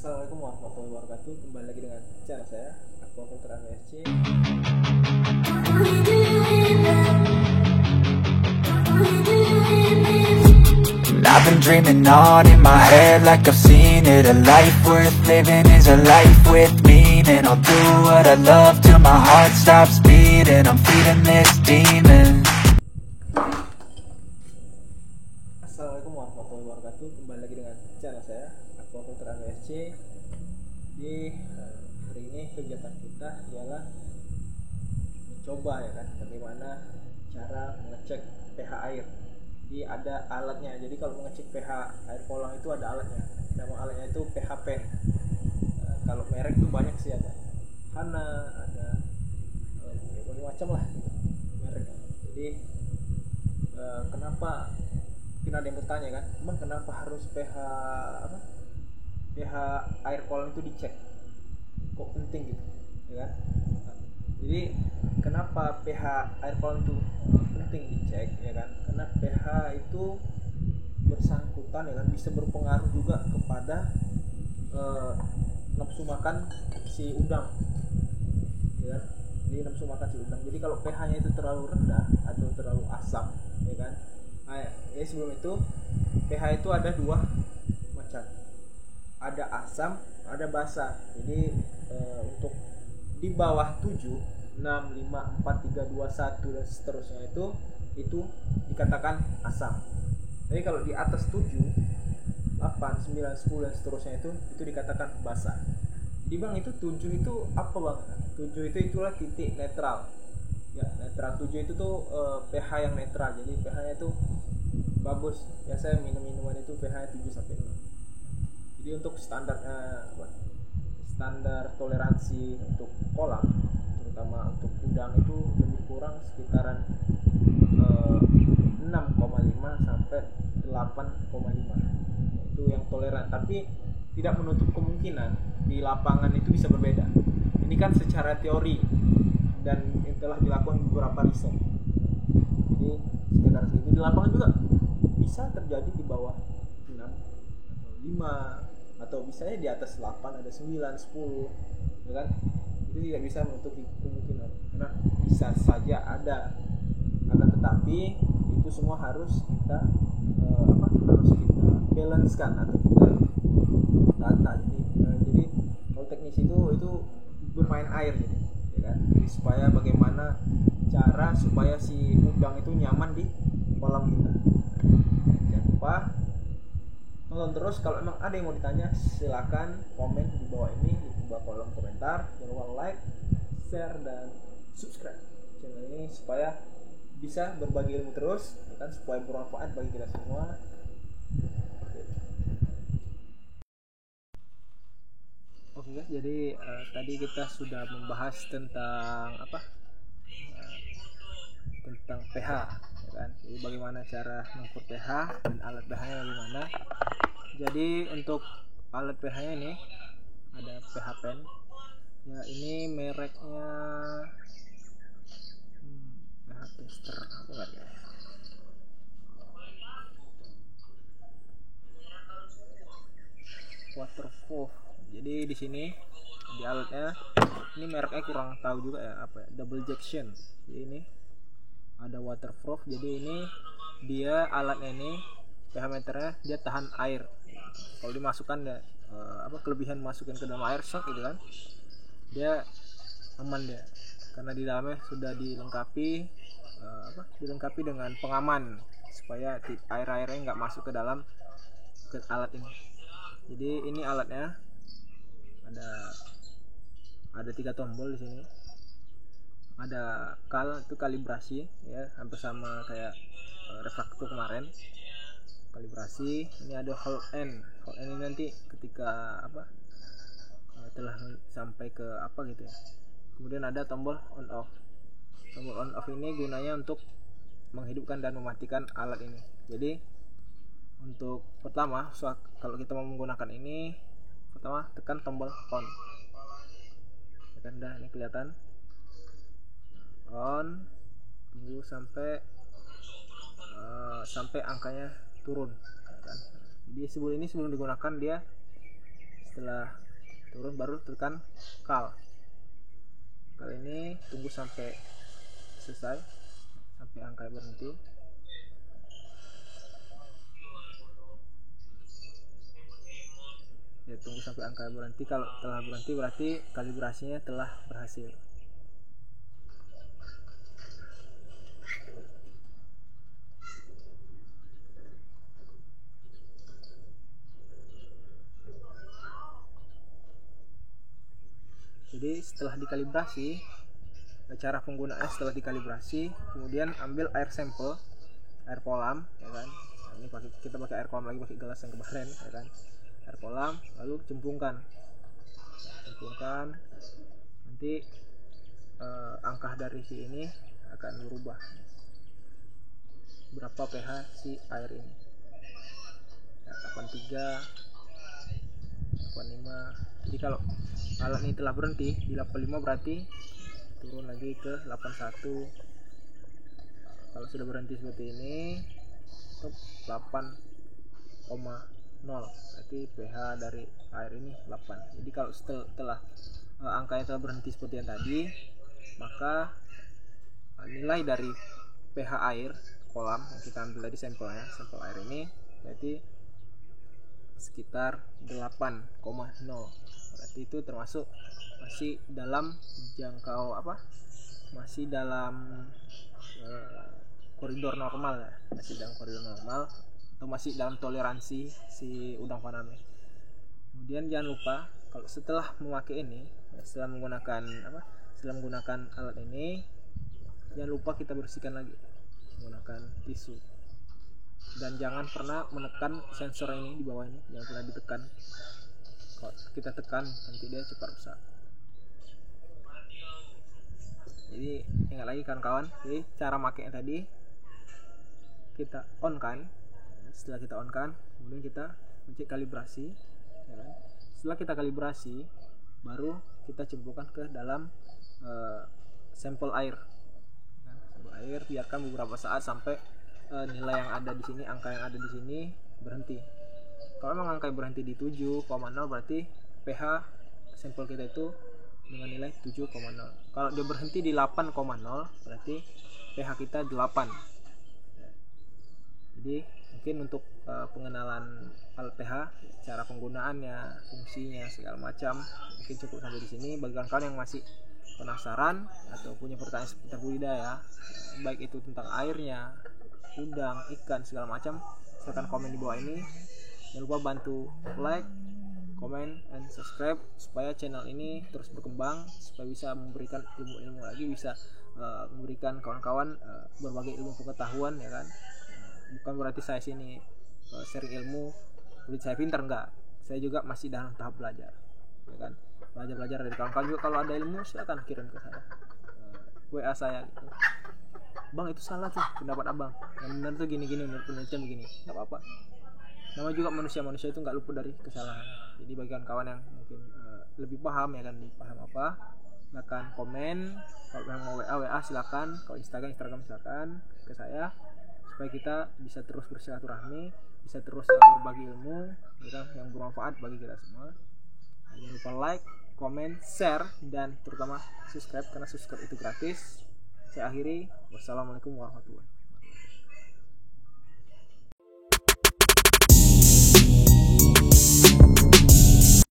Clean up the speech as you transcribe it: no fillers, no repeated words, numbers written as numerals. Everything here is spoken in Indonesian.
Assalamualaikum warahmatullahi wabarakatuh. Kembali lagi dengan channel saya, Aquaculture AMSC. I've been dreaming on in my head like I've seen it. A life worth living is a life with meaning. I'll do what I love till my heart stops beating. I'm feeding this demon. Assalamualaikum warahmatullahi wabarakatuh. Kembali lagi dengan channel saya, Aquaculture AMSC. Di hari ini kegiatan kita ialah mencoba bagaimana cara mengecek pH air. Jadi ada alatnya. Jadi kalau mengecek pH air kolam itu ada alatnya. Nama alatnya itu pH pen. Kalau merek itu banyak sih, ada Hana, ada macam lah merek. Jadi kenapa? Mungkin ada yang bertanya kan, emang kenapa harus pH air kolam itu dicek? Kok penting gitu, ya kan? Jadi kenapa pH air kolam itu penting dicek, ya kan? Karena pH itu bersangkutan, ya kan, bisa berpengaruh juga kepada nafsu makan si udang, ya kan? Jadi nafsu makan si udang. Jadi kalau pH-nya itu terlalu rendah atau terlalu asam, ya kan? Nah, ya sebelum itu pH itu ada dua macam. Ada asam, ada basa. Jadi untuk di bawah 7, 6, 5, 4, 3, 2, 1 dan seterusnya itu dikatakan asam. Jadi kalau di atas 7, 8, 9, 10 dan seterusnya itu dikatakan basa. Jadi Bang, itu 7 itu apa Bang? 7 itu itulah titik netral. Ya, netral. 7 itu tuh pH yang netral. Jadi pH-nya itu bagus. Biasanya minuman itu pH-nya 7 sampai 6. Jadi untuk standar toleransi untuk kolam, terutama untuk udang, itu lebih kurang sekitaran 6,5 sampai 8,5. Itu yang toleran. Tapi tidak menutup kemungkinan di lapangan itu bisa berbeda. Ini kan secara teori dan telah dilakukan beberapa riset. Jadi sekitar segitu. Di lapangan juga bisa terjadi di bawah 6 atau 5, atau bisa di atas 8, ada 9, 10, ya kan? Itu tidak bisa menutup kemungkinan, karena bisa saja ada. Akan tetapi itu semua harus kita balancekan atau kita tata. Jadi kalau teknis itu bermain air, jadi, ya kan? Jadi supaya bagaimana cara supaya si udang itu nyaman di kolam kita. Jangan lupa nonton terus. Kalau emang ada yang mau ditanya, silakan komen di bawah ini, di bawah kolom komentar. Jangan lupa like, share, dan subscribe channel ini supaya bisa berbagi ilmu terus, kan, supaya bermanfaat bagi kita semua. Oke guys, jadi tadi kita sudah membahas tentang tentang pH, ya kan? Jadi bagaimana cara mengukur pH dan alat pH-nya bagaimana. Jadi untuk alat pH-nya ini ada pH pen. Ya, ini mereknya pH tester apa enggak ya? Waterproof. Jadi di sini di alatnya ini mereknya kurang tahu juga ya, apa ya, double Jackson. Jadi ini ada waterproof. Jadi ini dia alatnya ini pH meternya dia tahan air. Kalau dimasukkan ya kelebihan masukin ke dalam air shock gitu kan, dia aman dia, karena di dalamnya sudah dilengkapi dengan pengaman supaya air-airnya nggak masuk ke dalam alat ini. Jadi ini alatnya ada 3 tombol di sini. Ada itu kalibrasi, ya, hampir sama kayak refraktor kemarin. Kalibrasi. Ini ada hold end. Hold end ini nanti ketika telah sampai ke gitu ya. Kemudian ada tombol on off. Tombol on off ini gunanya untuk menghidupkan dan mematikan alat ini. Jadi untuk pertama, kalau kita mau menggunakan ini, pertama tekan tombol on. Tekan dah, ini kelihatan on. Tunggu sampai angkanya turun, ya kan? Jadi sebelum digunakan dia Setelah turun baru tekan kal ini, tunggu sampai selesai, sampai angka berhenti. Ya, tunggu sampai angka berhenti. Kalau telah berhenti berarti kalibrasinya telah berhasil. Jadi setelah dikalibrasi, cara penggunaannya setelah dikalibrasi, kemudian ambil air sampel, air kolam, ya kan. Nah, ini kita pakai air kolam lagi, pakai gelas yang kemarin, ya kan. Air kolam, lalu cemplungkan. Nanti angka dari si ini akan berubah. Berapa pH si air ini? Ya, 83, 85. Jadi kalau alat ini telah berhenti di 85 berarti turun lagi ke 81. Kalau sudah berhenti seperti ini, 8,0, berarti pH dari air ini 8. Jadi kalau setelah angkanya telah berhenti seperti yang tadi, maka nilai dari pH air kolam yang kita ambil dari sampel air ini berarti sekitar 8,0. Berarti itu termasuk masih dalam jangkau masih dalam koridor normal ya, masih dalam koridor normal atau masih dalam toleransi si udang faname. Kemudian jangan lupa kalau setelah memakai ini, setelah menggunakan alat ini, jangan lupa kita bersihkan lagi menggunakan tisu. Dan jangan pernah menekan sensor ini di bawah ini, jangan pernah ditekan. Kalau kita tekan nanti dia cepat rusak. Jadi ingat lagi kawan-kawan, jadi cara makainya tadi kita on kan. Setelah kita on kan, kemudian kita mencek kalibrasi, ya kan? Setelah kita kalibrasi, baru kita cemplungkan ke dalam sampel air. Sampel air, biarkan beberapa saat sampai nilai yang ada di sini, angka yang ada di sini berhenti. Kalau memang angka berhenti di 7,0 berarti pH sampel kita itu dengan nilai 7,0. Kalau dia berhenti di 8,0 berarti pH kita 8. Jadi mungkin untuk pengenalan alat pH, cara penggunaannya, fungsinya, segala macam mungkin cukup sampai di sini. Bagi kawan-kawan yang masih penasaran atau punya pertanyaan seputar budidaya, baik itu tentang airnya, udang, ikan, segala macam, silahkan komen di bawah ini. Jangan lupa bantu like, comment, and subscribe supaya channel ini terus berkembang, supaya bisa memberikan ilmu-ilmu lagi, bisa memberikan kawan-kawan berbagai ilmu pengetahuan, ya kan. Bukan berarti saya sini sharing ilmu berarti saya pintar, enggak. Saya juga masih dalam tahap belajar, ya kan. Belajar dari kawan-kawan juga. Kalau ada ilmu silakan kirim ke saya, WA saya gitu. Bang, itu salah tuh pendapat abang, yang benar tuh gini-gini, menurut penelitian begini. Nggak apa-apa, nama juga manusia itu nggak luput dari kesalahan. Jadi bagi kawan yang mungkin lebih paham, ya kan, paham apa, silakan komen. Kalau yang mau WA silakan, kalau Instagram silakan ke saya, supaya kita bisa terus bersilaturahmi, bisa terus berbagi ilmu, ya kan, yang bermanfaat bagi kita semua. Jangan lupa like, komen, share, dan terutama subscribe, karena subscribe itu gratis. Saya akhiri, wassalamualaikum warahmatullahi wabarakatuh.